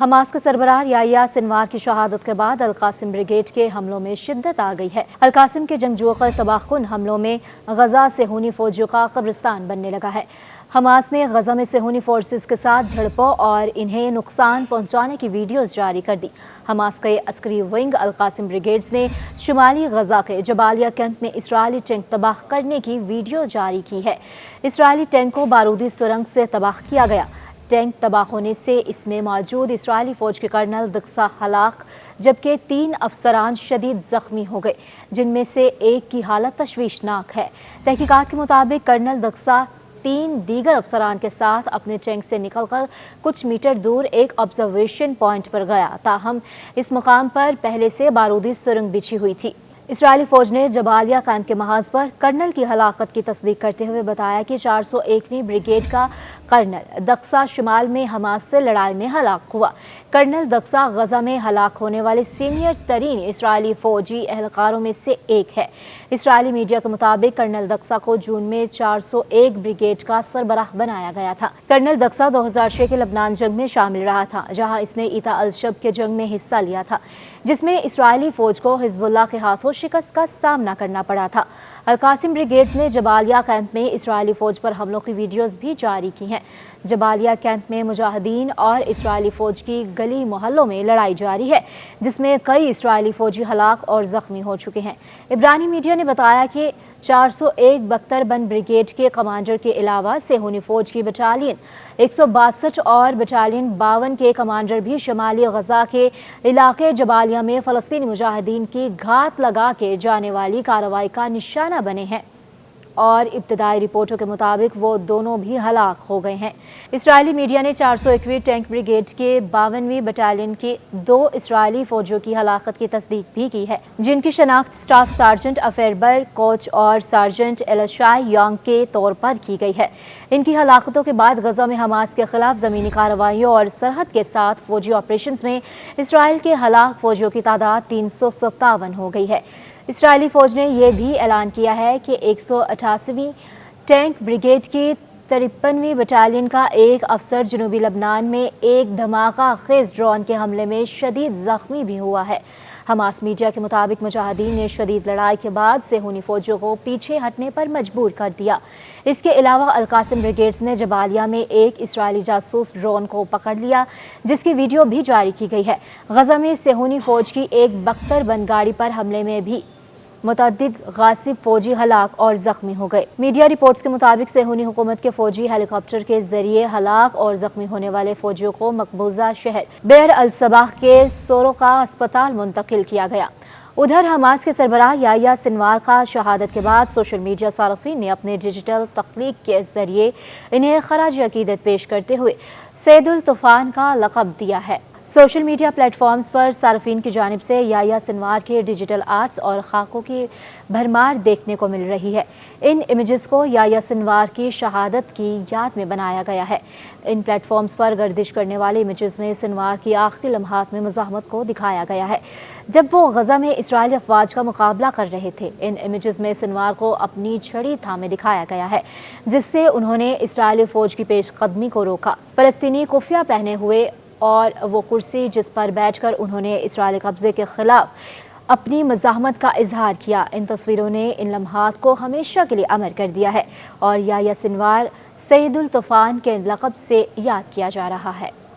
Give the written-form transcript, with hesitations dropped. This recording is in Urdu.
حماس کے سربراہ یحییٰ سنوار کی شہادت کے بعد القاسم بریگیڈ کے حملوں میں شدت آ گئی ہے۔ القاسم کے جنگجوؤں کا تباہ کن حملوں میں غزہ صہیونی فوجیوں کا قبرستان بننے لگا ہے۔ حماس نے غزہ میں صہیونی فورسز کے ساتھ جھڑپوں اور انہیں نقصان پہنچانے کی ویڈیوز جاری کر دی۔ حماس کے عسکری ونگ القاسم بریگیڈز نے شمالی غزہ کے جبالیہ کیمپ میں اسرائیلی ٹینک تباہ کرنے کی ویڈیو جاری کی ہے۔ اسرائیلی ٹینک کو بارودی سرنگ سے تباہ کیا گیا۔ ٹینک تباہ ہونے سے اس میں موجود اسرائیلی فوج کے کرنل دکسا ہلاک جبکہ 3 افسران شدید زخمی ہو گئے، جن میں سے ایک کی حالت تشویشناک ہے۔ تحقیقات کے مطابق کرنل دکسا 3 دیگر افسران کے ساتھ اپنے ٹینک سے نکل کر کچھ میٹر دور ایک آبزرویشن پوائنٹ پر گیا، تاہم اس مقام پر پہلے سے بارودی سرنگ بچھی ہوئی تھی۔ اسرائیلی فوج نے جبالیہ کیمپ کے محاذ پر کرنل کی ہلاکت کی تصدیق کرتے ہوئے بتایا کہ 401ویں بریگیڈ کا کرنل دکسا شمال میں حماس سے لڑائی میں ہلاک ہوا۔ کرنل دکسا غزہ میں ہلاک ہونے والے سینئر ترین اسرائیلی فوجی اہلکاروں میں سے ایک ہے۔ اسرائیلی میڈیا کے مطابق کرنل دکسا کو جون میں 401 بریگیڈ کا سربراہ بنایا گیا تھا۔ کرنل دکسا 2006 کے لبنان جنگ میں شامل رہا تھا، جہاں اس نے ایتا الشب کے جنگ میں حصہ لیا تھا، جس میں اسرائیلی فوج کو حزب اللہ کے ہاتھوں شکست کا سامنا کرنا پڑا تھا۔ القاسم بریگیڈز نے جبالیہ کیمپ میں اسرائیلی فوج پر حملوں کی ویڈیوز بھی جاری کی ہیں۔ جبالیہ کیمپ میں مجاہدین اور اسرائیلی فوج کی گلی محلوں میں لڑائی جاری ہے، جس میں کئی اسرائیلی فوجی ہلاک اور زخمی ہو چکے ہیں۔ عبرانی میڈیا نے بتایا کہ 401 بختر بند بریگیڈ کے کمانڈر کے علاوہ صہیونی فوج کی بٹالین 162 اور بٹالین 52 کے کمانڈر بھی شمالی غزہ کے علاقے جبالیہ میں فلسطینی مجاہدین کی گھات لگا کے جانے والی کارروائی کا نشانہ بنے ہیں اور ابتدائی رپورٹوں کے مطابق وہ دونوں بھی ہلاک ہو گئے ہیں۔ اسرائیلی میڈیا نے 401ویں ٹینک بریگیڈ کے 52ویں بٹالین کے 2 اسرائیلی فوجیوں کی ہلاکت کی تصدیق بھی کی ہے، جن کی شناخت اسٹاف سارجنٹ افیربر کوچ اور سارجنٹ ایلشائی یانگ کے طور پر کی گئی ہے۔ ان کی ہلاکتوں کے بعد غزہ میں حماس کے خلاف زمینی کارروائیوں اور سرحد کے ساتھ فوجی آپریشنز میں اسرائیل کے ہلاک فوجیوں کی تعداد 357 ہو گئی ہے۔ اسرائیلی فوج نے یہ بھی اعلان کیا ہے کہ 188ویں ٹینک بریگیڈ کی 53ویں بٹالین کا ایک افسر جنوبی لبنان میں ایک دھماکہ خیز ڈرون کے حملے میں شدید زخمی بھی ہوا ہے۔ حماس میڈیا کے مطابق مجاہدین نے شدید لڑائی کے بعد صہیونی فوجیوں کو پیچھے ہٹنے پر مجبور کر دیا۔ اس کے علاوہ القاسم بریگیڈز نے جبالیہ میں ایک اسرائیلی جاسوس ڈرون کو پکڑ لیا، جس کی ویڈیو بھی جاری کی گئی ہے۔ غزہ میں صہیونی فوج کی ایک بختر بند گاڑی پر حملے میں بھی متعدد غاصب فوجی ہلاک اور زخمی ہو گئے۔ میڈیا رپورٹس کے مطابق صہیونی حکومت کے فوجی ہیلی کاپٹر کے ذریعے ہلاک اور زخمی ہونے والے فوجیوں کو مقبوضہ شہر بئر الصباح کے سوروقا اسپتال منتقل کیا گیا۔ ادھر حماس کے سربراہ یحییٰ سنوار کا شہادت کے بعد سوشل میڈیا صارفین نے اپنے ڈیجیٹل تخلیق کے ذریعے انہیں خراج عقیدت پیش کرتے ہوئے سید الطوفان کا لقب دیا ہے۔ سوشل میڈیا پلیٹ فارمز پر صارفین کی جانب سے یحییٰ سنوار کے ڈیجیٹل آرٹس اور خاکوں کی بھرمار دیکھنے کو مل رہی ہے۔ ان امیجز کو یحییٰ سنوار کی شہادت کی یاد میں بنایا گیا ہے۔ ان پلیٹ فارمز پر گردش کرنے والے امیجز میں سنوار کی آخری لمحات میں مزاحمت کو دکھایا گیا ہے، جب وہ غزہ میں اسرائیلی افواج کا مقابلہ کر رہے تھے۔ ان امیجز میں سنوار کو اپنی چھڑی تھامے دکھایا گیا ہے، جس سے انہوں نے اسرائیلی فوج کی پیش قدمی کو روکا۔ فلسطینی کفیہ پہنے ہوئے اور وہ کرسی جس پر بیٹھ کر انہوں نے اسرائیلی قبضے کے خلاف اپنی مزاحمت کا اظہار کیا۔ ان تصویروں نے ان لمحات کو ہمیشہ کے لیے امر کر دیا ہے اور یحییٰ سنوار سید الطوفان کے لقب سے یاد کیا جا رہا ہے۔